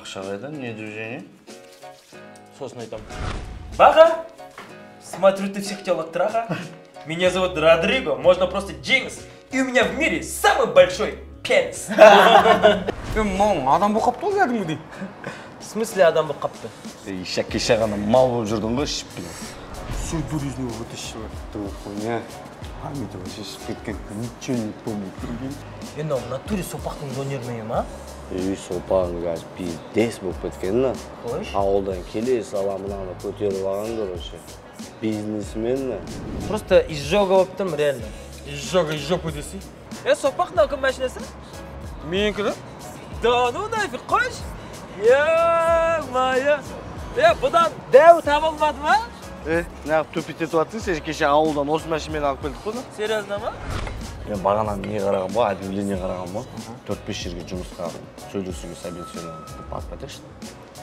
Ақша қайда? Не движение? Сосын айтам. Бага, смотрю, ты всех хотел ага. Меня зовут Родриго, можно просто Джеймс. И у меня в мире самый большой пенис. Мам, адам болып қапты ғой кәдімгідей. В смысле адам болып қапты? Шәккеше ғана мал болып жүрдің ғой ішіп пен. Супер изного вытащила. Ты хуйня. Памяти вообще кеткен. Ничего не помню. Енді в натуре сопақтың донермейі ма? Сопағың қазір пиздес болып кеткен. Қойш? Ауылдан келе саламын көтеріп алған короче. Бизнесмен. Просто изжога болып тұрмын, реально. Изжога из жопы десей. Сопақ мынау кім машинасы? Менікі да? Да ну нафиг, қойш? Е-мая. Бұдан дәу табылмады ма? Неғып төпет етіп атсың, сен кеше ауылдан осы машинамен алып келдік қой. Серьезно ма? Мен бағанан не қараған ба, объявление қараған ба? 4-5 жерге жұмысқа сөйлесуге собеседование барып кетеші.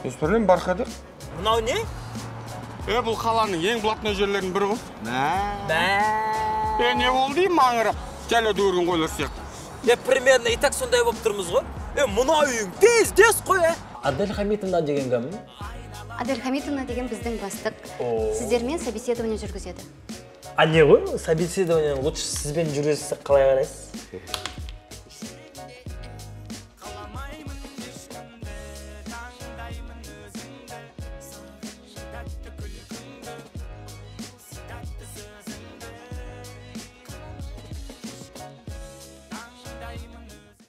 Өспірлен бар қадыр. Мынау не? Бұл қаланың ең блатной жерлерінің бірі ғой. Не болды деймін маңырап? Жәлі дөргін қойлар сияқты. Примерно и так сондай болып тұрмыз ғой. Мынау үйің тез қой. Адель Хамитовна деген кім? Адель Хамитовна деген біздің бастық. Сіздермен собеседование жүргізеді. А не ғой? Собеседование лучше сізбен жүргізсек қалай қарайсыз?